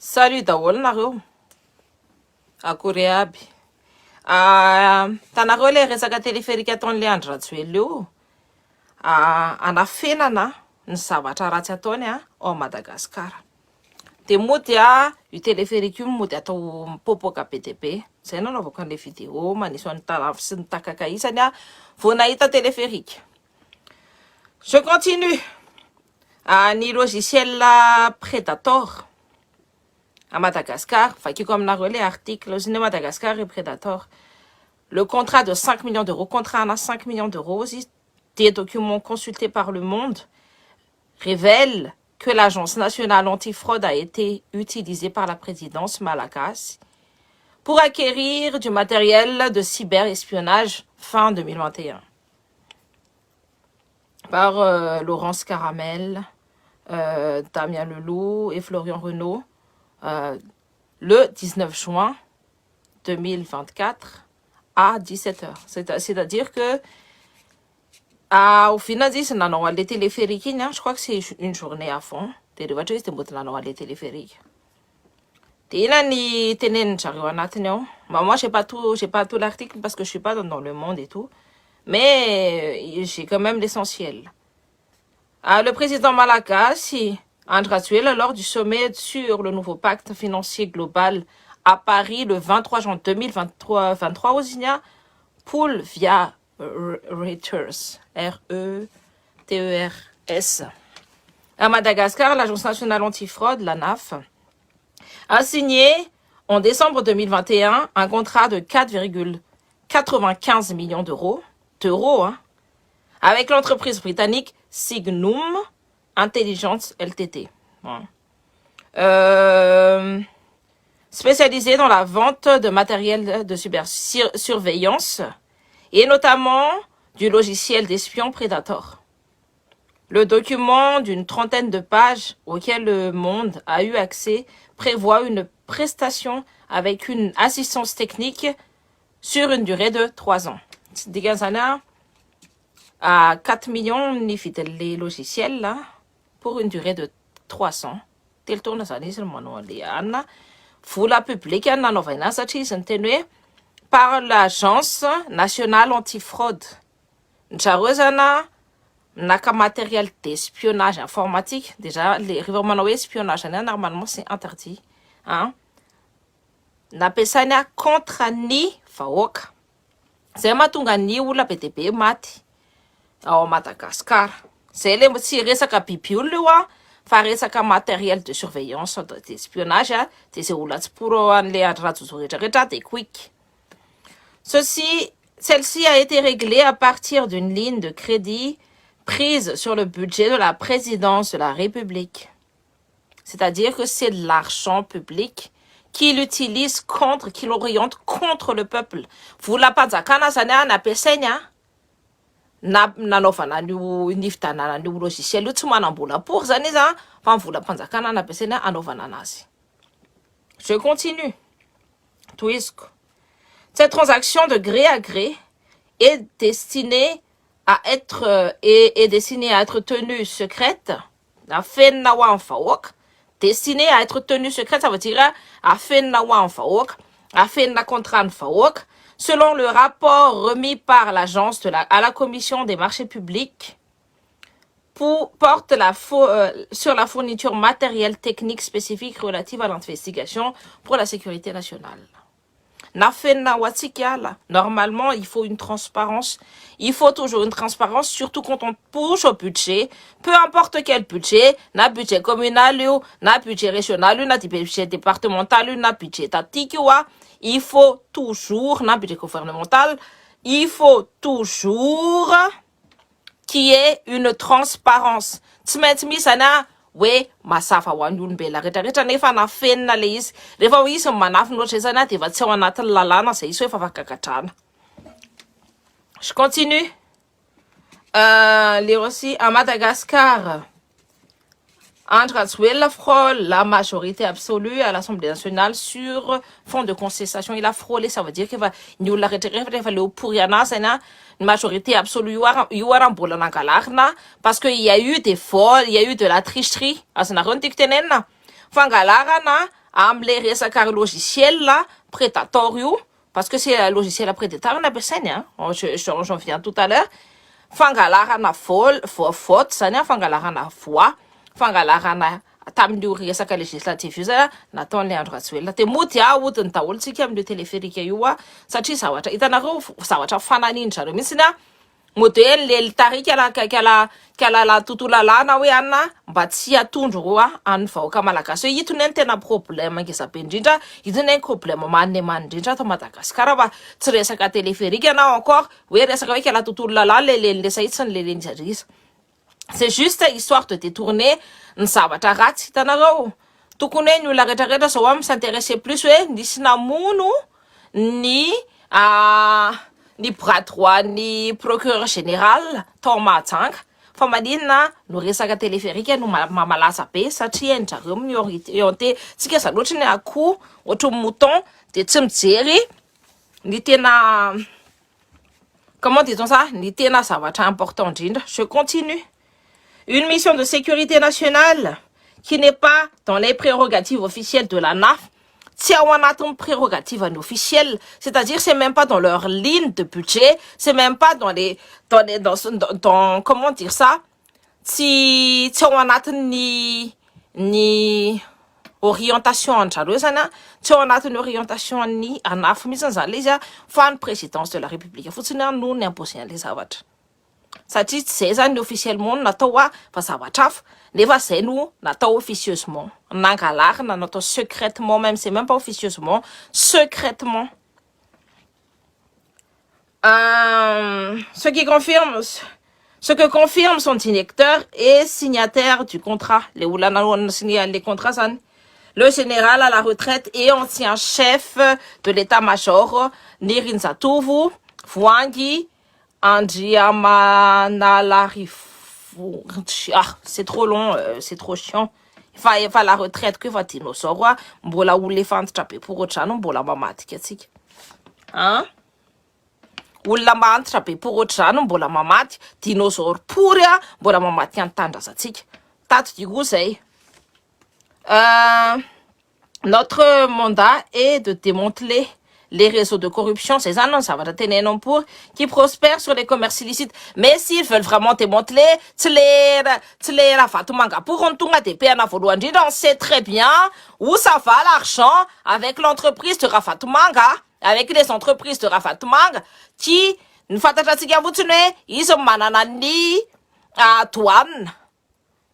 Salut daholo nareo. Akory aby. Tanareo le resaka téléphérique ataon'le Andry Rajoelina io. Anafenana ny zavatra ratsy ataony ao Madagasikara. De moa dia io téléphérique io moa dia atao mipoapoaka be dia be. Zay nanaovako an'le vidéo manisy ny talavo sy ny takaka isany vao nahita téléphérique. Je continue. Ny logiciel Predator à Madagascar, comme l'article, Madagascar et Predator. Le contrat de 5 millions d'euros, contrat à 5 millions d'euros, des documents consultés par Le Monde révèlent que l'Agence nationale antifraude a été utilisée par la présidence malagasy pour acquérir du matériel de cyberespionnage fin 2021. Par Laurence Caramel, Damien Leloup et Florian Renaud, le 19 juin 2024 à 17h. C'est-à-dire que au final, les téléphériques, je crois que c'est une journée à fond. Les téléphériques. Moi, j'ai pas tout l'article parce que je suis pas dans Le Monde et tout. Mais j'ai quand même l'essentiel. Le président malagasy Andry Rajoelina, lors du sommet sur le nouveau pacte financier global à Paris le 23 juin 2023 aux Igna, Pool via Reuters, R-E-T-E-R-S. À Madagascar, l'Agence nationale antifraude, l'ANAF, a signé en décembre 2021 un contrat de 4,95 millions d'euros, avec l'entreprise britannique Signum Intelligence Ltd. Spécialisée dans la vente de matériel de surveillance et notamment du logiciel d'espion Predator. Le document d'une trentaine de pages auquel Le Monde a eu accès prévoit une prestation avec une assistance technique sur une durée de 3 ans. À 4 millions les logiciels là, pour une durée de 300. Tel tourne ça ni seulement Anna. Vola publique par l'Agence nationale antifraude. N'jarozana naka matériel d'espionnage informatique. Déjà, les rivements espionnage normalement c'est interdit. Napesana contre ni faoka. C'est matunga ni oula PTP mati. Au Madagascar. C'est les resaka pipiulua, fa resaka matériel de surveillance, d'espionnage, c'est oula pour les des quick. Celle-ci a été réglée à partir d'une ligne de crédit prise sur le budget de la présidence de la République. C'est-à-dire que c'est de l'argent public qu'il utilise qu'il oriente contre le peuple. Vous la panzakana sana na pesenya nanaovana io nivitanana io logiciel io tsy manam-bola pour zany izy fa vola mpanjakana nampiasaina anaovana anazy. Je continue. Twisco. Cette transaction de gré à gré est destinée à être tenue secrète. La fennawa en faok. Destinée à être tenue secrète, ça veut dire à fennawa en faok, à fenna contrat en faok. Selon le rapport remis par l'agence à la commission des marchés publics, porte sur la fourniture matérielle technique spécifique relative à l'investigation pour la sécurité nationale. Normalement, il faut une transparence. Il faut toujours une transparence, surtout quand on touche au budget. Peu importe quel budget, na budget communal, na budget régional, na budget départemental, na budget tatique, il faut toujours, na budget gouvernemental, il faut toujours qu'il y ait une transparence. We masafa wanun bela reta nefa na fenna le izy rehefa izy manafy loatra zany de efa tsy ao anatin'ny lalàna zay izy efa afaka. Je continue. Aussi à Madagascar, Andry Rajoelina frôle la majorité absolue à l'Assemblée nationale sur fond de contestation. Il a frôlé, ça veut dire qu'il va nous la retirer, pour une majorité absolue parce qu'il y a eu des fraudes, il y a eu de la tricherie. amle resaka logiciel prédateur io, parce que c'est un logiciel prédateur nampiasainy j'en viens tout à l'heure, fangalarana faute zany fangalarana voix, fangalarana tamin'io resaka législative io zany nataon'le Andro Rajoelina te moty odiny daholotsika amin'io téléphérique io satria zavatra hitanareo zavatra fananindry mihitsy modèle le tarika la tontolo lalàna hoe anna mba tsy atondro any vahoaka malagasy hoe itony ny tena problème ngezabe indrindra, itony ny problème manne indrindra ato Madagasikara fa tsy resaka téléphérique na encore hoe resaka hoe la tontolo lalàna le resaitsy ny le c'est juste histoire de détourner ny zavatra ratsy hitanareo. Tokony hoe ny olona rehetrarehetra zao s'intéresser plus hoe nisy namono ny bras droit ny procureur général tao Mahajanga fa maninona no resaka téléphérique no mamalaza be satria endrareo miorienté tsika za loatra ny akoho ohatry mouton de tsy mijery ny tena comment dit-on ça, ny tena zavatra important indrindra. Je continue. Une mission de sécurité nationale qui n'est pas dans les prérogatives officielles de la NAF, c'est une prérogative officielle, c'est-à-dire c'est même pas dans leur ligne de budget, c'est même pas dans comment dire ça, si ni orientation anjareo zany tsy ao anatin'ny orientation ny ANAF mihitsy zany le izy fa ny présidence de la république fotsiny no ny imposé an'le zavatra satria tsy zay zany officiellement natao fa zavatra hafa nefa zay no natao officieusement nangalarina natao secrètement, même c'est même pas officieusement, secrètement. Ce que confirme son directeur et signataire du contrat, les contrats, le général à la retraite et ancien chef de l'état-major, Nirinzatovu Fwangi Andriamanalarifu. Ah, c'est trop long, c'est trop chiant. Il va la retraite que va dinosaure, mbola olefantitra be pour otrano mbola mamatika atsika. Hein? Olona mantitra be pour otrano mbola mamaty, dinosaure pory mbola mamaty antandrazatsika. Tato digo zay. Notre mandat est de démanteler les réseaux de corruption, ces annonces, ça va tenir non pour, qui prospèrent sur les commerces illicites. Mais s'ils veulent vraiment démanteler, on sait très bien où ça va l'argent avec l'entreprise de Rafatumanga, avec les entreprises de Rafatumanga, qui, une fois ils ont mananani à douane.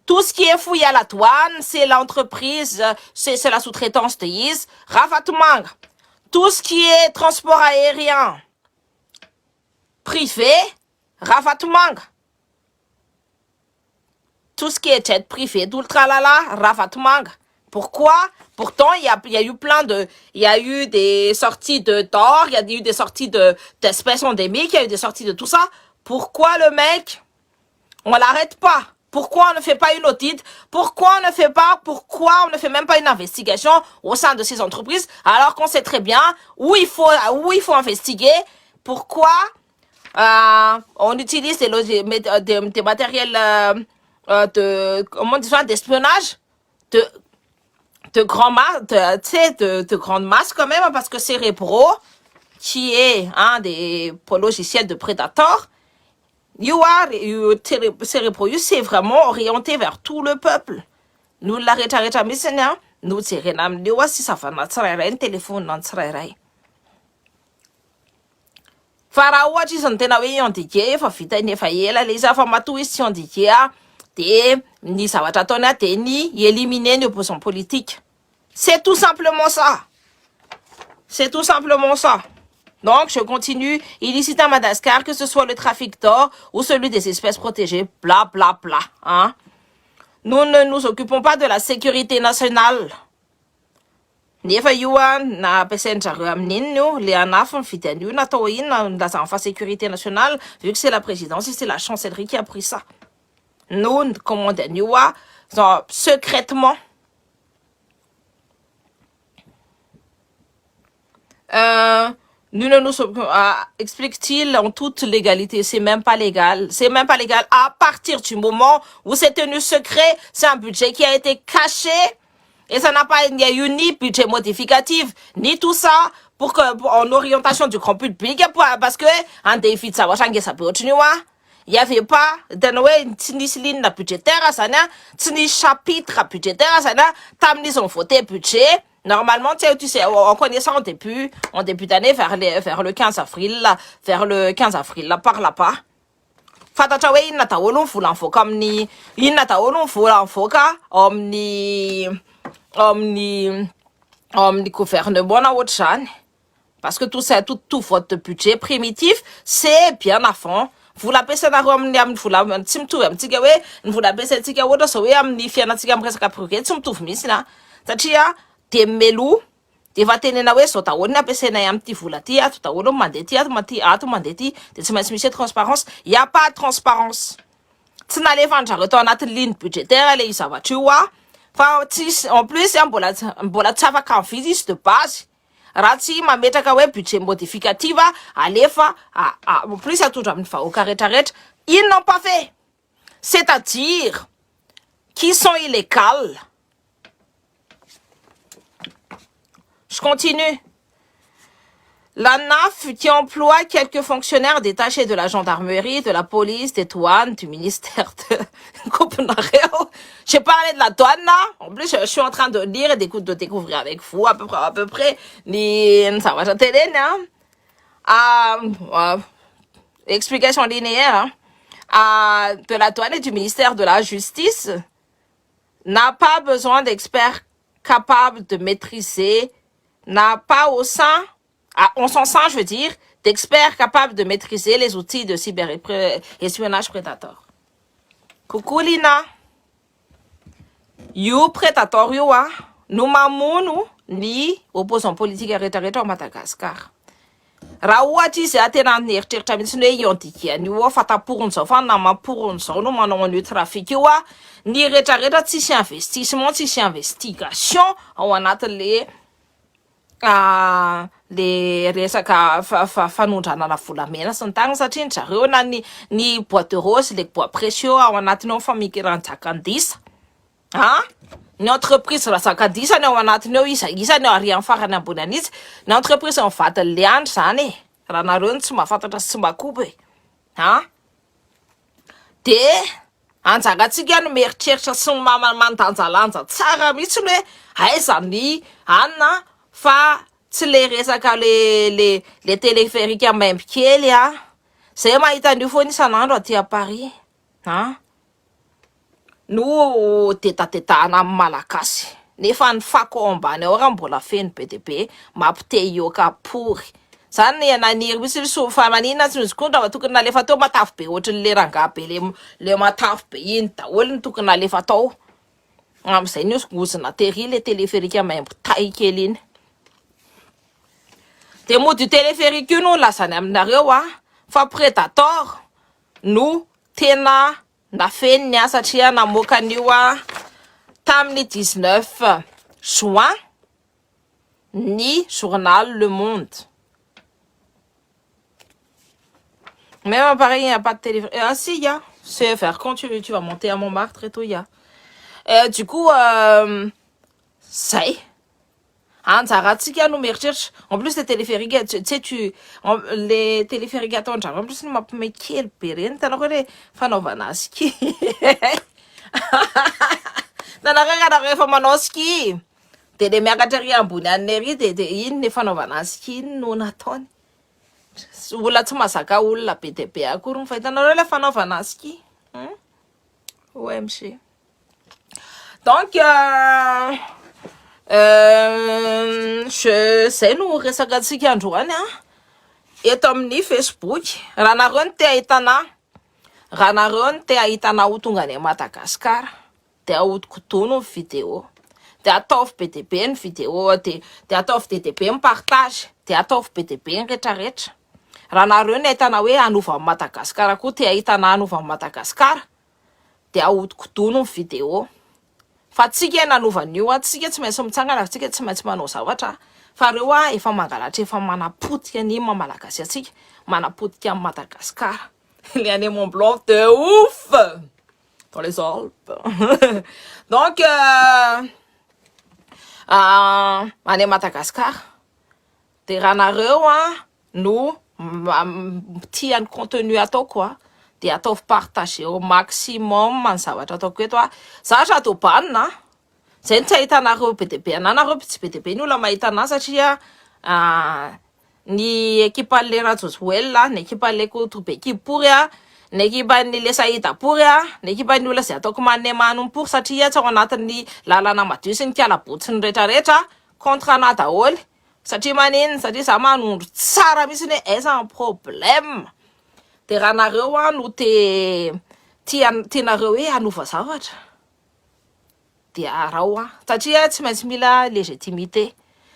Tout ce qui est fouillé à la douane, c'est l'entreprise, c'est la sous-traitance de Is, Rafatumanga. Tout ce qui est transport aérien privé, Rafatumanga. Tout ce qui est jet privé, d'ultralala, Rafatumanga. Pourquoi? Pourtant, il y a eu il y a eu des sorties de d'or, il y a eu des sorties d'espèces endémiques, il y a eu des sorties de tout ça. Pourquoi le mec, on l'arrête pas? Pourquoi on ne fait pas une audit? Pourquoi on ne fait même pas une investigation au sein de ces entreprises alors qu'on sait très bien où il faut investiguer? Pourquoi on utilise des matériels d'espionnage de grande masse quand même, parce que Cerebro, qui est un des logiciels de Predator, Cerebro, c'est vraiment orienté vers tout le peuple. Nous l'arrêtons nous tirons si ça va notre téléphone notre Pharaoh ci sono tena hoe andike fa vita nefa ela le izy fa matoy sy andike de ny zavatra ataony de ny éliminer ny opposants politiques. C'est tout simplement ça. C'est tout simplement ça. Donc, je continue. Illicite à Madagascar, que ce soit le trafic d'or ou celui des espèces protégées, bla bla bla. Hein? Nous ne nous occupons pas de la sécurité nationale. Nefa yuan na pesenjareo amin'iny le ANAF mividy an'io natao ino nilazana fa sécurité nationale, vu que c'est la présidence et c'est la chancellerie qui a pris ça. Nous commandons an'io secrètement. Nous ne nous explique-t-il en toute légalité, c'est même pas légal. C'est même pas légal à partir du moment où c'est tenu secret, c'est un budget qui a été caché Et ça n'a pas, il n'y a eu ni budget modificatif, ni tout ça, pour que, en orientation du grand public, parce que, en défi de savoir, ça peut continuer. Il n'y avait pas, ni ligne budgétaire, ça n'a, ni chapitre budgétaire, ça n'a, t'as ont voté budget. Normalement, tu sais, on connaît ça en début d'année, vers le 15 avril, là, par là-bas. Fatacha we inna ta wolon fulan foka amni inna ta wolon fulan foka omni gouvernement na wotchan parce que tout ça tout votre budget primitif c'est bien à fond vous la pesa na romni am vous la timtu am tiga we vous la pesa tiga wodo so we amni fiana tiga mpresaka projet timtu misina satria temelu Defa tenena hoe zao daholo ny ampiasainay amin'ity vola ty ato daholo mandeha ty ato mandeha ty de tsy maintsy misy transparence y a pas de transparence tsy nalefandrareo tao anaty ligne budgétaire le zavatra io fa tsy en plus mbola tsy afaka mividy izy de base raha tsy mametraka hoe budget modificatif alefa en plus atondra amin'ny vahoaka rehetrarehetra ils n'ont pas fait c'est-à-dire qui sont illégales. Je continue. La NAF qui emploie quelques fonctionnaires détachés de la gendarmerie, de la police, des douanes, du ministère de Copenhague. J'ai parlé de la douane là. En plus, je suis en train de lire et de découvrir avec vous à peu près ça va télé, explication linéaire de la douane et du ministère de la justice n'a pas besoin d'experts capables de maîtriser n'a pas on s'en sent, je veux dire, d'experts capables de maîtriser les outils de cyber-espionnage prédateur. Coucou Lina. You prédateur you nous mamounu ni opposant politique arrêté au Madagascar. Rawati se atena nertritra mitsy hoe iandikiany io fataporony zao fa namaporony zao no manao an'io trafic io ny retraretra tsisy investissement tsisy investigation ao anatin'le le resaka fanondranana volamena sy ny tagna satria zareo na ny bois de rose les bois précieux ao anatiny ao famikirany-jakandisa ny entreprise razakandisany ao anatiny ao isany arian'ny farany ambony an'izy ny entreprise mivadiny le andro zany raha nareo tsy mahafantatra sy tsy makoby de anjagatsika no mieritreritra sy mandanjalanja tsara mihitsy ny hoe aiza ny anina fa tsy le resaka le téléphérique maimby kely zay mahita an'io foana isan'andro aty à Paris no tetatehana amin'ny malagasy nefa ny fako ambany ao raha mbola feno be de be mampite ioka pory zany naniry misy fa manina tsy nizikondra fa tokony nalefa tao matavy be ohatrany le rangaha be le matavy be iny daholo ny tokony nalefa tao am'izay ny ozona tery le téléphérique maimby tay kely iny de mody téléphérique io no lazany aminareo fa prédateur no tena nafeny satria namoaka an'io tamin'ny 19 juin ni journal Le Monde. Même pareil, il n'y a pas de téléphérique. Ah si, il y a. C'est vers quand tu vas monter à Montmartre et tout, il y a. Du coup, ça y est. En plus, les téléphériques, tu sais, les téléphériques attendent. En plus, ma mais quel pérenne, t'as le Fanovanaski. T'as le Fanovanaski. T'es des mégateries en bounaneri, t'es des Fanovanaski, non attendent. Ou la Tumasaka ou la PTP à Kourou, fait un le Fanovanaski. OMG. Donc, je sais nous resaka tsika androany eto amin'ny Facebook raha nareo ny te ahitana ho tonga any Madagasikara de ahodikotono ny vidéo de ataovy PDB ny vidéo de ataovy DDB ny partage de ataovy PDB ny retraretra raha nareo ny ahitana hoe anova amin'ny Madagasikara koa te ahitana anova amin'ny Madagasikara de ahodikotono ny vidéo fa tsika nanovan'io tsika tsy maintsy mitsangana tsika tsy maintsy manao zavatra fa reo efa mangalatra efa manapotika ny mamalagasy atsika manapotika amin'ny Madagascar il y a des Mont Blanc de ouf dans les Alpes donc any Madagasikara. De raha nareo no tian'ny contenu ataoko de ataovy partager au maximum ny zavatra ataoko eto zavatra atao banina zay ny tsy ahitanareo be de be ananareo tsy be de be ny olona mahita anazy satria ny équipe-an'le Rajoswell ny équipe-an'le Kotobekipory ny équipe-an'le Saïdapory ny équipe-an'ny olona zay ataoko manompory satria tsy ao anatin'ny lalana madio sy ny kialabotsy ny rehetrarehetra contre ana daholo satria maniny satria za manondro tsara mihitsy hoe aiza un problème de raha nareo no tianareo hoe hanova zavatra de arao satria tsy maintsy mila légitimité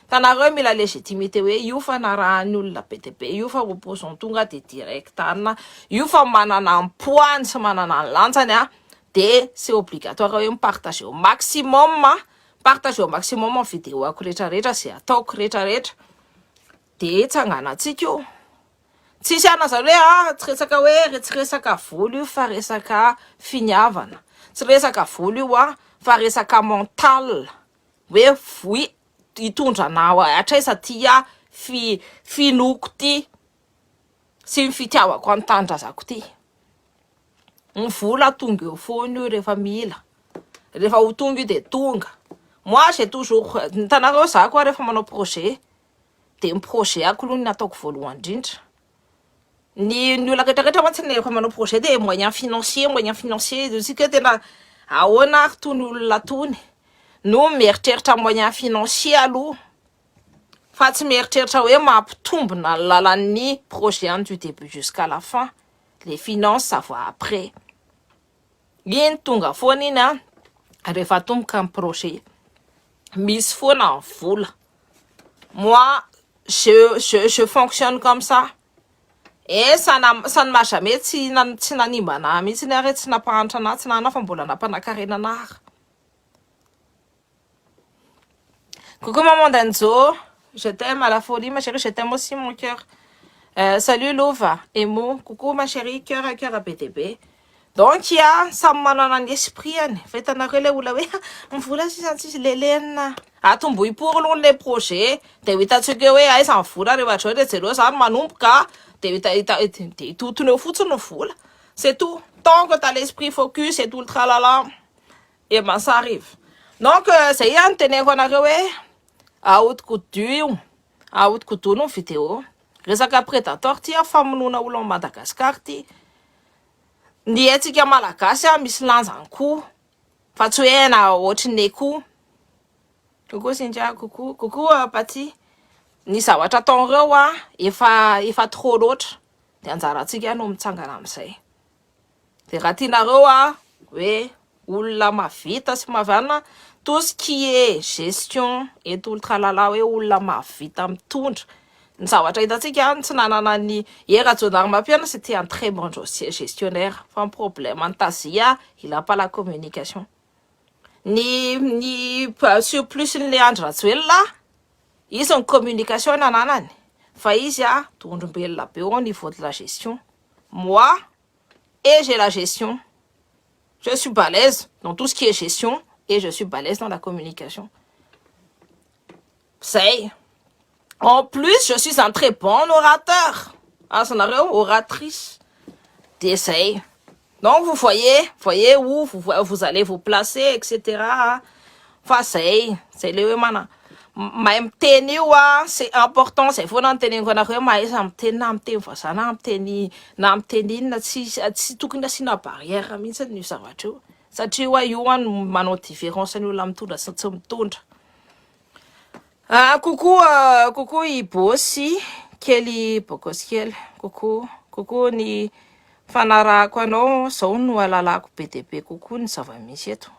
tanareo mila légitimité hoe io fa narahany olona be de be io fa opposant tonga de direct anina io fa manana ampoany sy manana ny lantsany de c'est obligatoire hoe mipartager au maximum partager au maximum en vidéo ako rehetrarehetra zay ataoko rehetrarehetra de tsanganantsika io tsisy anazany hoe tsy resaka hoe tsy resaka volo io fa resaka finiavana tsy resaka volo io fa resaka mental hoe hitondra na atraisa ty finoko ty sy ny fitiavako an-tandrazako ty ny vola tonga eo foana io rehefa mila rehefa ho tonga io de tonga moi j'ai toujours tanareo za koa rehefa manao projet de ny projet ako aloha ny ataoko voalohany indrindra ny olona rehetrarehetra mantsy rehefa manao projet de moyen financier isika tena ahoana ary tony olona tony no mieritreritra moyen financier aloha fa tsy mieritreritra hoe mampitombona ny lalan'ny projet du début jusqu'à la fin les finances ça va après iny tonga foana iny rehefa tomboka amin'ny projet misy foana ny vola moi je fonctionne comme ça et ça ne m'a jamais tsy nanimbana mihitsy ny ary tsy nampahantra anahy tsy nana fa mbola nampanakarena anahy. Coucou maman Danzo, je t'aime à la folie ma chérie, je t'aime aussi mon cœur. Salut Lova, Emo, coucou ma chérie, cœur à BTB. Donc samy manana ny esprit fahitanareo le olona hoe mivola sisy lelena atombohipory aloha le projet de hitantsika hoe aiza ny vola rehefa de jereo zany manomboka de hitotony eo fotsiny ny vola c'est tout tant que t'as l'esprit focus et tout le tralala et ben ça arrive donc zay no teneko anareo hoe ahodikodo no vidéo resaka prédateur ty famonoana olo Madagasikara ty ny etsika malagasy misy lanjany koa fa tsy hoe na ohatriny koa coucou Cynthia coucou Pati ny zavatra ataonareo efa trop loatra de anjaratsika no mitsangana amin'izay de raha tianareo hoe olona mavita sy mavana tout ce qui est gestion et tout le tralala hoe olona mavita mitondra ny zavatra hitantsika tsy nanana ny Rajodary Mapiana c'était un très bon gestionnaire fa un problème antazia il a pas la communication ni sur plus ny Andry Rajoelina izy ny communication nananany fa izy tondrombelona be au niveau de la gestion moi et j'ai la gestion je suis balèze dans tout ce qui est gestion et je suis balèze dans la communication c'est en plus je suis un très bon orateur oratrice d'essai donc vous voyez où vous allez vous placer etc fa c'est le mana mahay miteny io c'est important c'est foana ny teneniko anareo mahaiza miteny na miteny vazana na miteny inona tsy tokony asiana barrière mihitsy ny zavatra io satria io manao différence ny olona mitondra sy tsy mitondra. Coucou Ibosi Kelly Bokoskel coucou ny fanarahako anao zao no alalako be de be coucou ny zava-misy eto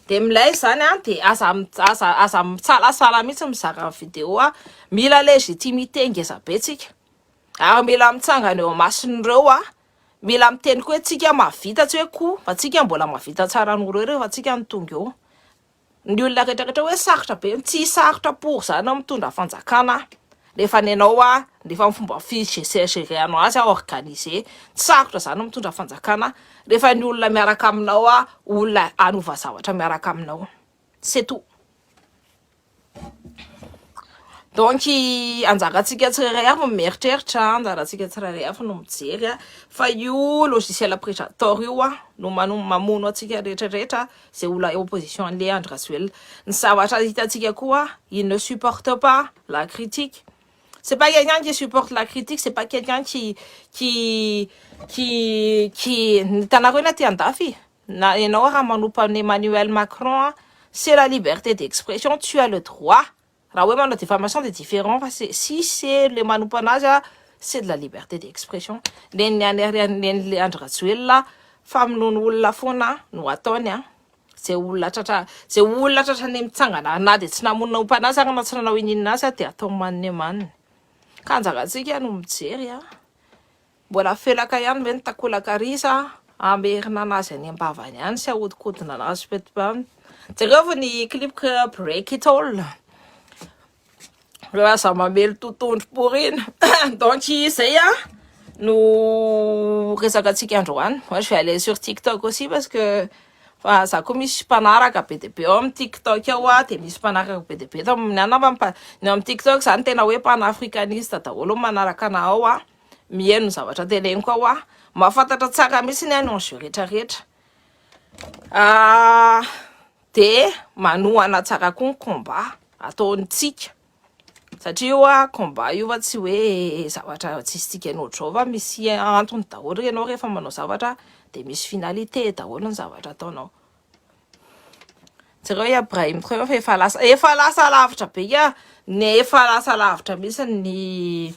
de milay zany de aza mitsalasala mihitsy mizaka vidéo mila légitimité ngeza be tsika ary mila mitsangana eo masin'ireo mila miteny koa tsika mavita tsy hoe ko fa tsika mbola mavita tsara n'olo ireo fa tsika nitonga eo ny olona rehetrarehetra hoe sarotra be tsy sarotra pour zany mitondra fanjakana rehefa nenao rehefa fomba figeranao azy organisé tsy sarotra zany mitondra fanjakana rehefa ny olona miaraka aminao olona anova zavatra miaraka aminao c'est tout donc anjaratsika tsirairay avy mieritreritra anjaratsika tsirairay avy no mijery fa io logiciel prédator io no mamono atsika rehetrarehetra zay olona opposition an'le Andry Rajoelina. Ny zavatra hitatsika koa, il ne supporte pas la critique. C'est pas quelqu'un qui supporte la critique, c'est pas quelqu'un qui hitanareo na ty andafy na ianao raha manompa Emmanuel Macron, c'est la liberté d'expression, tu as le droit. Raha hoe manao diffamation de différent fa si c'est le manompa anazy c'est de la liberté d'expression. Len'ny an'le Andry Rajoelina famonoana olona foana no ataony zay olona tratrany mitsangana na de tsy namonompa anazy na tsy nanao inina azy de atao manne manne. Ka anjaratsika no mijery mbola felaka ihany ve nitakolaka risa amerina anazy any ambavany any sy ahodikodina anazy petipany. Jereo ny clip Break It All. Ça mamelo totoandro pourrine. Donc zay no resaka atsika androany. Moi je vais aller sur TikTok aussi parce que za koa misy mpanaraka be de be ao amin'ny TikTok ao de misy mpanaraka be de be ny amin'ny TikTok zany tena hoe panafricaniste daholo manaraka ana ao mihaino zavatra teneniko ao mahafantatra tsara mihitsy ny anonjy rehetrarehetra. De manohana tsara koa ny combat ataontsika satria io combat io tsy hoe zavatra tsisy tsika enao zao fa misy antony daholo ianao rehefa manao zavatra de misy finalité daholo ny zavatra ataonao. Jereo Ibrahim Traoré efa lasa lavitra be nefa lasa lavitra mihitsy ny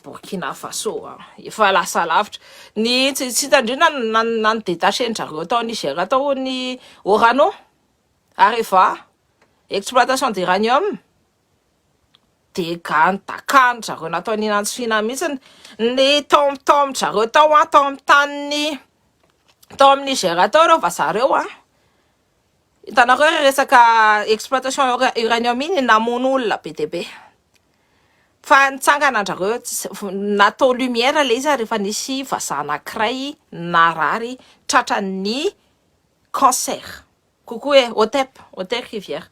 Burkina Faso efa lasa lavitra ny tsy tandrina nan détaché zareo tao Niger tao ny Orano Areva exploitation d'uranium de gantakany zareo natao ny nantsofina mihitsy ny tom zareo tao tao amin'ny tany tao amin'ny Niger tao reo vazareo hitanareo resaka exploitation uranium iny namono olona be de be fa nitsangana andrareo natao lumière le izy rehefa nisy vazaha anankiray narary tratran'ny cancer kokoa hoe Otep Rivière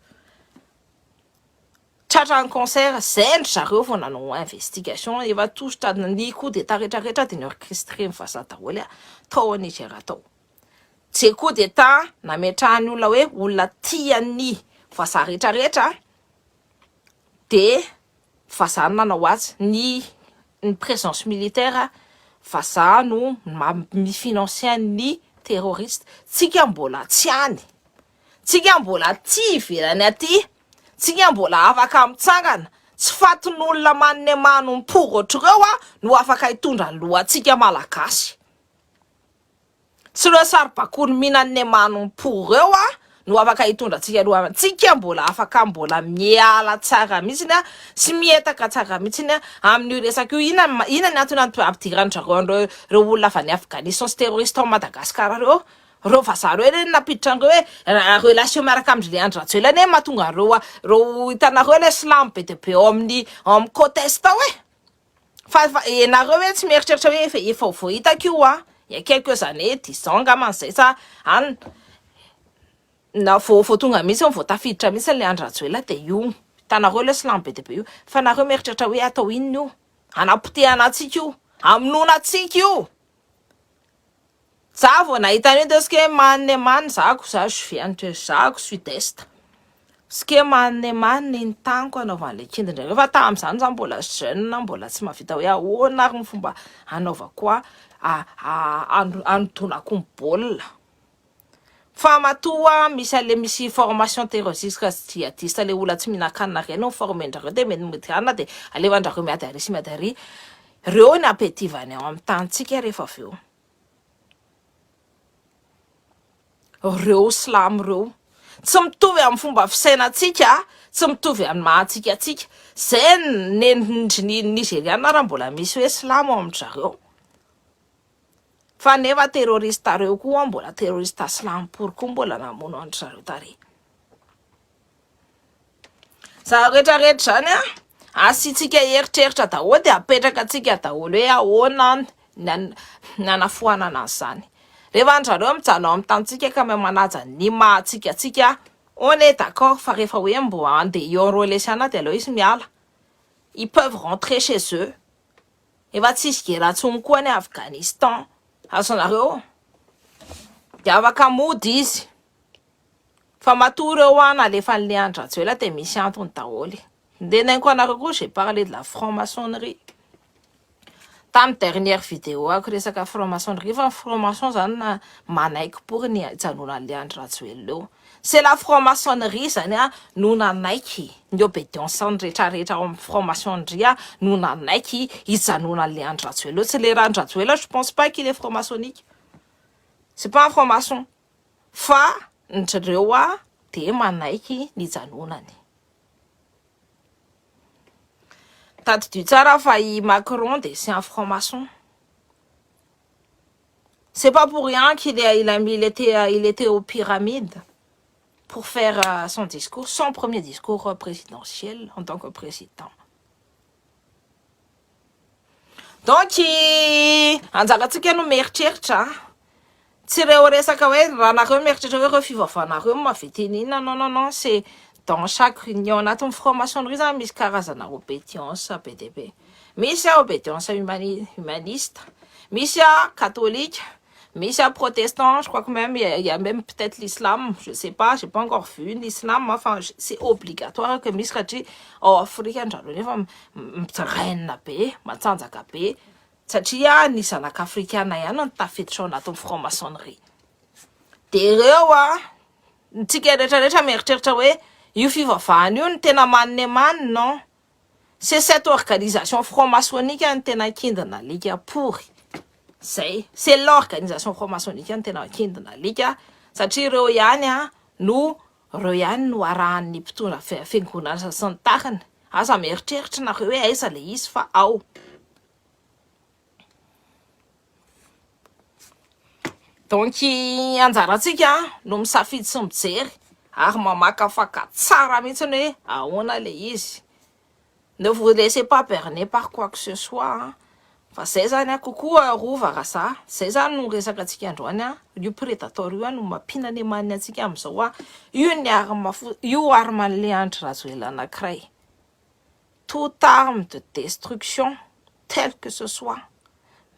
tratran'ny cancer zay ndry zareo vao nanao investigation efa tosotra ny coup d'état rehetrarehetra de niorchestré vazaha daholo tao Niger tao. Tsy coup d'état nametrahany olona hoe olona tian'ny vazaha rehetrarehetra de vazaha nanao azy ny présence militaire vazaha no mifinancer ny terroriste. Tsika mbola tsy any, tsika mbola ty ivelany aty, tsika mbola afaka mitsangana tsy fatin'olona manne manompo ohatr'ireo no afaka hitondra ny lohantsika malagasy. Tsy reo saribakoly mihinan'ny manompo ireo no afaka hitondra tsika aloha. Tsika mbola afaka mbola miala tsara mihitsy sy mietaka tsara mihitsy amin'ny resaka io. Inona ny antony ampidirany zareo reo olona avy any Afghanistan sy terroriste ao Madagascar reo vazaha reo eny napiditra an'ireo relation miaraka amin'ny Andry Rajoelina mahatonga reo hitanareo le slam be de be ao amin'ny côte est ao fa enareo hoe tsy mieritreritra hoe efa vao hitako io il y a quelques années 10 ans angamba zay sa na vao tonga mihitsy vao tafiditra mihitsy le Andry Rajoelina de io hitanareo le slam be de be io fa nareo mieritreritra hoe atao inona io anapotehana atsika io amonona atsika io. Za vao nahita io de ske manne manne zako za zako sud-est ske manne manne ny tanko anaovan'le kindrindrareo fa tamin'izany za mbola jeune mbola tsy mahavita hoe ahoana ary ny fomba anaovako anodonako ny baolina fa matoa misy formation terroriste djihadiste le olona tsy mihinan-kanina reny formendrareo de menimediana de alevandrareo miady sy miady ary reo ny appetivany ao amin'ny tantsika rehefa avy eo. Reo slam reo tsy mitovy amin'ny fomba fisainatsika tsy mitovy amin'ny mahatsika zay ny Nigériana raha mbola misy hoe slam ao amin'zareo fa nefa terroriste reo koa mbola terroriste slam pour koa mbola namono an'zareo tary. Za rehetrarehetra zany asitsika eritreritra daholo de apetraka atsika daholo hoe ahoana nanafoana anazy zany. Rehefa andrareo mijanona amin'ny tantsika ka manaja ny mahatsika on est d'accord fa rehefa hoe mbo andeha io relation de aleo izy miala ils peuvent rentrer chez eux. Et va tsisy là tsy mikoany Afghanistan. Azonareo. Diavaka mody izy. Fa matory eo alefa le Andrajoela te misy antony daholo. Ndenainy koa anareo koa j'ai parlé de la franc-maçonnerie. Tam dernière vidéo ako resaka franc-maçonnerie fa franc-maçon zany na manaiky pour ny janona le Andrajoela eo. C'est la franc-maçonnerie zany no nanaiky ny obédience rehetrarehetra ao amin'ny franc-maçonnerie no nanaiky ijanona le Andrajoela. C'est le Andrajoela, je pense pas qu'il est franc-maçonnique. C'est pas un franc-maçon. Fa ndreo de manaiky ny janonany. Tadidio tsara fa i Macron de c'est un franc-maçon. C'est pas pour rien qu'il était aux pyramides pour faire son discours, son premier discours présidentiel en tant que président. Donc, anjaratsika no mieritreritra tsy reo resaka hoe raha nareo mieritreritra hoe reo fivavahanareo mavitiny iny. Non, c'est dans chaque réunion anatin'ny franc-maçonnerie zany misy karazana obédience BDB. Misy obédience humaniste, misy catholique, misy protestant, je crois que même il y a même peut-être l'islam, je sais pas, j'ai pas encore vu l'islam, enfin c'est obligatoire que misy satria ao Afrika andrano efa mitaraina be, matsanjaka be satria ny zanak'Afrikana ihany no tafiditra ao anatin'ny franc-maçonnerie. De reo tsika rehetrarehetra mieritreritra hoe io fivavahana io no tena manne non. C'est cette organisation franc-maçonnique no tena kindina alika pour. C'est l'organisation franc-maçonnique no tena kindina alika satria reo ihany no arahan'ny mpitondra fiangonana sy ny tariny. Aza mieritreritra nareo hoe aiza le izy fa ao. Donc anjaratsika no misafidy sy mijery ary mamakafaka tsara mihitsy hoe ahoana le izy. Ne vous laissez pas berner par quoi que ce soit. Fa zay zany kokoa rova raza. Zay zany no resaka atsika androany io prédateur io no mampinany maniny atsika amizao io arme le Andrajoela anankiray. Toute arme de destruction telle que ce soit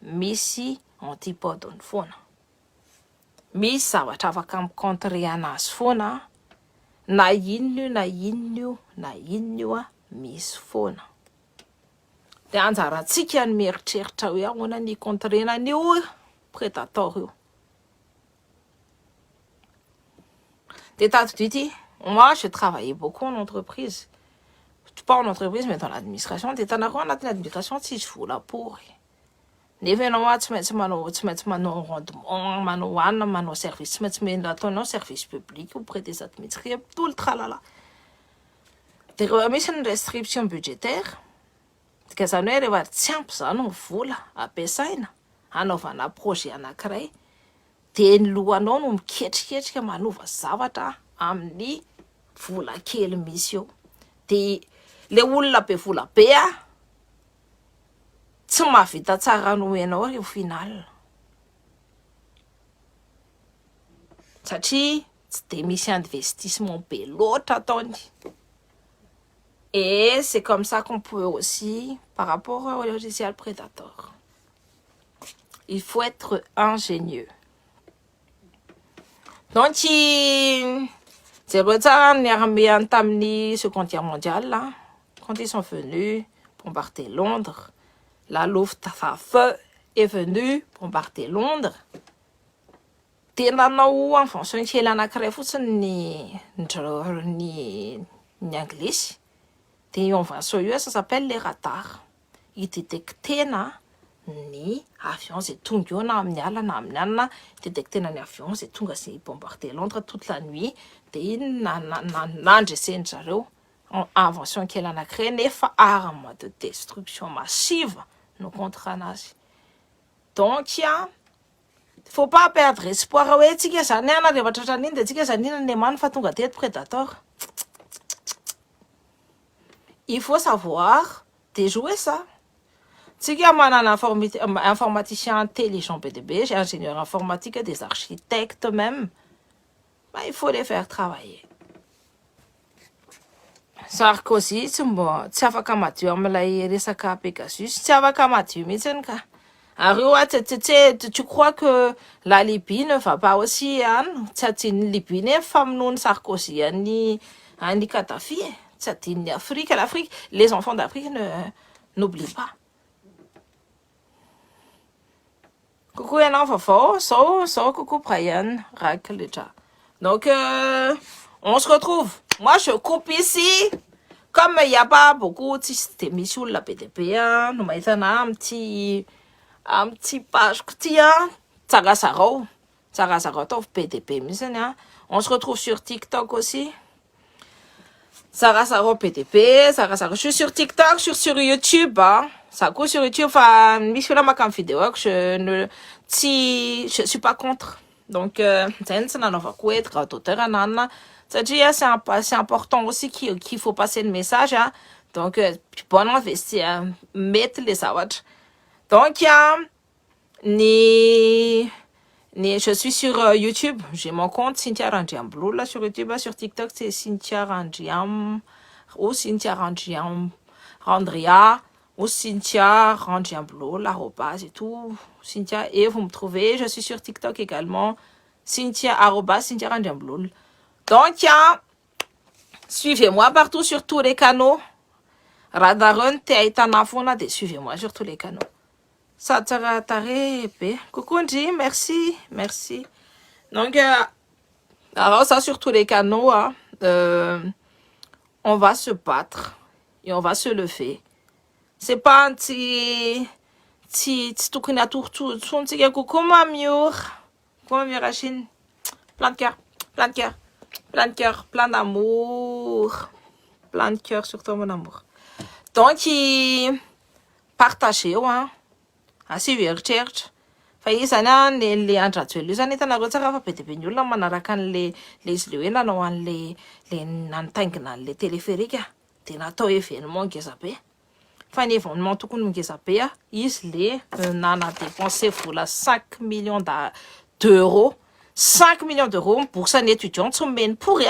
misy antipodony foana. Misy zavatra afaka micontrer anazy foana. Na inona io misy foana. De anjaratsika ny mieritreritra hoe ahoana ny contrenan'io prédateur io. De tadidity, moi je travaillais beaucoup en entreprise. Pas en entreprise mais dans l'administration. De tanareo anatin'ny administration tsy vola pory. Nefa ianao tsy maintsy manao rendement, manao anna, manao service, tsy maintsy mena ataonao service public auprès des administrés, tout le tralala. De reo misy ny restriction budgétaire. Dika zany hoe rehefa tsy ampy zany ny vola ampiasaina hanaovana projet anankiray de ny lohanao no miketriketrika manova zavatra amin'ny vola kely misy eo. De le olona be vola be tsy mahavita tsara no ianao au final. Satria tsy de misy investissement be loatra ataony. Et c'est comme ça qu'on peut aussi, par rapport au logiciel prédateur, il faut être ingénieux. Donc, c'est l'armée en tamni Seconde Guerre mondiale, là, quand ils sont venus bombarder Londres, la Luftwaffe est venue bombarder Londres. Tenanao en fonction de l'anakray fotsiny ny Anglisy. De invention io ça s'appelle les radars. Idetectena ny avion zay tonga eo na amin'ny ala na amin'ny alina, idetectena ny avion zay tonga zay bombarder Londres toute la nuit. De iny nandreseny zareo invention kely anankiray nefa arme de destruction massive no contre anazy. Donc faut pas perdre espoir hoe tsika zany na rehefa tratran'iny de tsika zany ny amany fa tonga teto prédateur. Il faut savoir déjouer ça. Si il y a un informaticien intelligent PDB, ingénieur informatique, des architectes même, bah, il faut les faire travailler. Sarkozy tsy afaka madio amin'ilay resaka Pegasus, tsy afaka madio mihitsiny ka. Ary io tu crois que la Libye ne va pas aussi tsy adin'ny Libye nefa famonoan'ny Sarkozy any Kadhafi tsy adin'ny Afrique, l'Afrique, les enfants d'Afrique n'oublient pas. Coucou ianao vaovao, zao coucou Brian, Rakleja. Donc on se retrouve. Moi je coupe ici. Comme il n'y a pas beaucoup d'émissions de la PDP, nous mettons un petit page Sarasaro PDP. On se retrouve sur TikTok aussi. Sarasaro PDP, Sarasaro. Je suis sur TikTok, je suis sur YouTube. Ça coûte sur YouTube. Enfin, ma vidéo que je suis pas contre. Donc, c'est important aussi qu'il faut passer le message. Hein. Donc, bon investir, mettre les savages. Donc, je suis sur YouTube. J'ai mon compte Cynthia Randiam Blue. Là, sur YouTube, sur TikTok, c'est Cynthia Randiam ou Cynthia Randiam Randria ou Cynthia Randiam Blue, l'arrobase et tout. Cynthia, et vous me trouvez. Je suis sur TikTok également. Cynthia Randiam Blue. Donc, suivez-moi partout sur tous les canaux. Radarun, suivez-moi sur tous les canaux. Coucou Nji, merci. Donc, alors ça sur tous les canaux, hein, on va se battre et on va se lever. C'est pas un petit coucou ma mur, Rachine, plein de cœur, plein d'amour, plein de cœur sur toi mon amour. Donc, partagez, hein. Asy church fa izany le andrajoely io zany hitanareo tsara fa be dia be ny olona manaraka an'le izy le hoe nanao an'le nanotaingina an'le téléphérique dia natao événement ngeza be fa ny événement tokony ngeza be izy le nana dépensé vola 5 millions d'euros 5 millions d'euros mibourse ny étudiant tsy omeny pory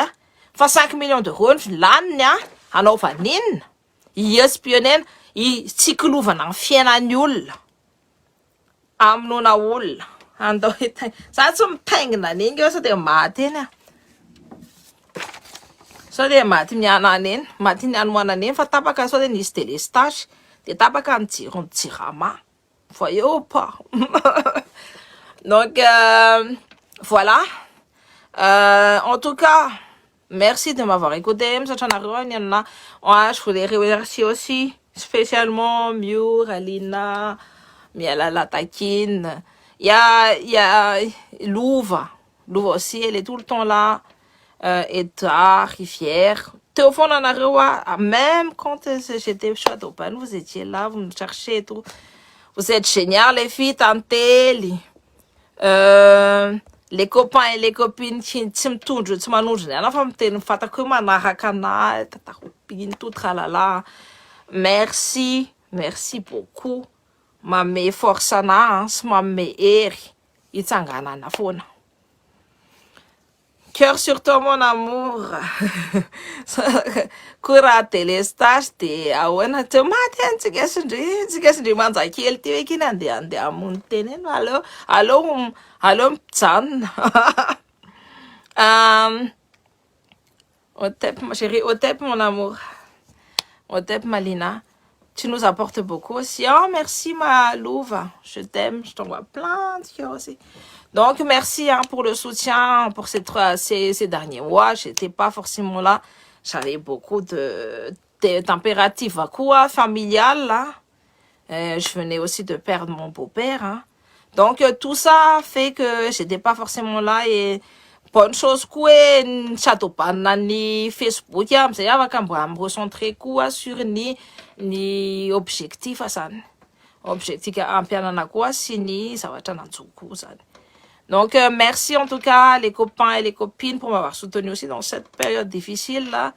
fa 5 millions d'euros ny laniny anaovan'inona iespionena tsikilovana ny fiainan'ny olona aminona olona andao za tsy mitaingina an'iny eo sao dia maty eny sao dia maty mianana eny maty ny anoana eny fa tapaka sao dia nisy délestage dia tapaka mijiron'ny jirama voyez pas. Donc voilà, en tout cas merci de m'avoir écouté. Je voulais remercier aussi spécialement Mur, Alina, Miala Takin. Il y a Louva aussi, elle est tout le temps là. Edouard, Rivière. Théophone Anarewa, même quand j'étais chouette au pan, vous étiez là, vous me cherchez et tout. Vous êtes génial, les filles, tanteli. Les copains et les copines qui me tournent, tu m'as nourri. La femme t'es une fata comme un aracana, ta copine, tout tralala. Merci beaucoup. Ma me forçana, ma me eri. Itsangana na fona. Cœur sur toi, mon amour. Kura téléstage, te awana te matin, tu guesses du manza qui est le qui n'a de montagne. Allô, Tsan. Otep, ma chérie, Otep, mon amour. Otep, Malina. Tu nous apportes beaucoup aussi. Oh, merci, ma louve. Je t'aime. Je t'envoie plein de cœurs aussi. Donc, merci pour le soutien pour ces derniers mois. J'étais pas forcément là. J'avais beaucoup de températives familiales. Là. Je venais aussi de perdre mon beau-père. Hein. Donc, tout ça fait que j'étais pas forcément là. Et bonne chose, quoi, château pas ni Facebook. Je me recentrer sur ni objectif. Objectif à un quoi, si ça va être un Donc, merci en tout cas les copains et les copines pour m'avoir soutenu aussi dans cette période difficile là.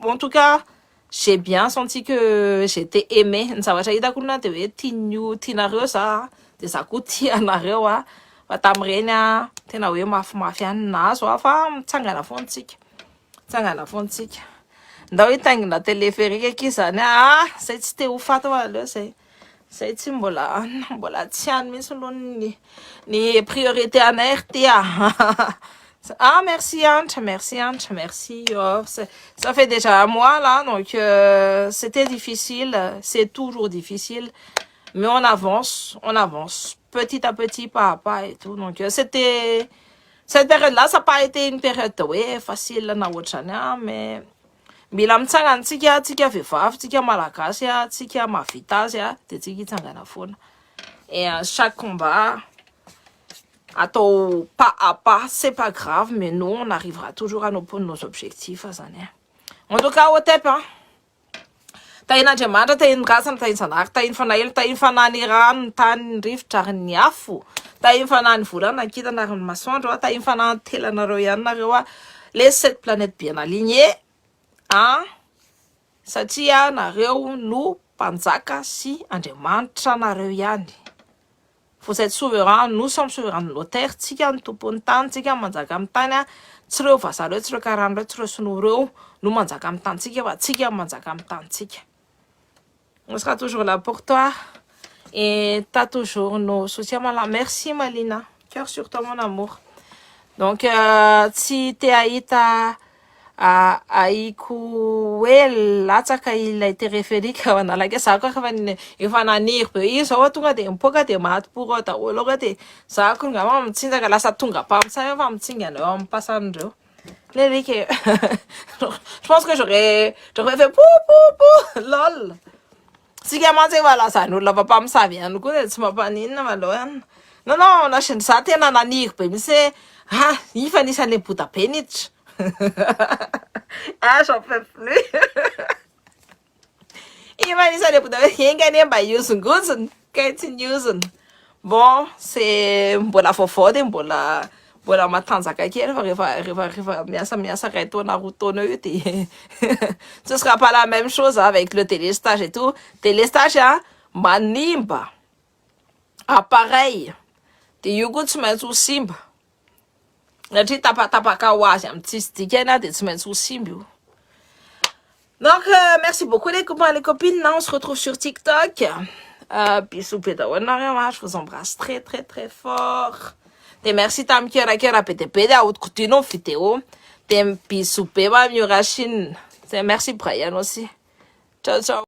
En tout cas, j'ai bien senti que j'étais aimée. Ça va, j'ai dit que ça tsangana fontsika ndao hitangina téléphérique aky zany zay tsy te ho faty aleo zay tsy mbola tsy any mihitsy aloha ny priorité anay ty merci Antra, merci. Oh, ça fait déjà un mois là, donc c'était difficile, c'est toujours difficile, mais on avance, petit à petit, pas à pas et tout. Donc c'était cette période-là, ça n'a pas été une période facile na ohatrany mais mila mitsangana tsika vehivavy, tsika malagasy tsika mahavita azy de tsika hitsangana foana. Et chaque combat attends, pas à pas, c'est pas grave, mais nous, on arrivera toujours à nos objectifs. En tout cas, au TEP, t'as une agenda, t'as une race, t'as une sanar, t'as une fanaïl, t'as une fananiran, t'as une rive, t'as une niafu, t'as une fanan voula, n'a qui t'as une maçon, t'as une fanan telanaroyan, les 7 planètes bien alignées, Satia, nareo, nous, panzaka, si, andemanta, nareoyani. Vous êtes souverain, nous sommes souverains de nos terres. Tsika tompony tany, tsika manjaka amin'ny tany tsy reo vazareo, tsy reo karanireo, tsy reo sonoreo. Nous manjaka amin'ny tany tsika fa tsika manjaka amin'ny tany tsika. On sera toujours là pour toi. Et t'as toujours nos soutiens. Merci Malina. Cœur sur toi mon amour. Donc si t'es aïta aiko latsaka ilay téléphérique ao analaka za koa efa naniry be izy zao tonga de mipoaka de maty pour daholo de za koa ngamba mitsinjaka lasa tonga mpamosay fa mitsingana eo amin'ny pasan'ireo lelike. Je pense que j'aurais fait pou lol sika mantsy efa lazan'olona fa mpamosavy ihany koa de tsy mampaninona malohany. Non nasiany za tena naniry be misy ifa nisan'le bota be niditra. J'en peux plus. Il m'a dit ça de rien gagner by using goods and getting using. Bon, c'est mbola fofode, mbola matanzaka kely refa miasa retourna retourne io. Ce sera pas la même chose avec le téléstage et tout. Téléstage manimba. Appareil. De yogourt tsy maintsy ho simba. Natri tapatapaka ho azy amin'ny tsisy dikany de tsy maintsy ho simba io. Donc, merci beaucoup les copains et les copines. On se retrouve sur TikTok. Bisous, je vous embrasse très, très, très fort. Et merci, Tam Kera Kera PTP, à haute couture, vidéo. Bisous, Péba, Murachine. Merci, Brian aussi. Ciao, ciao.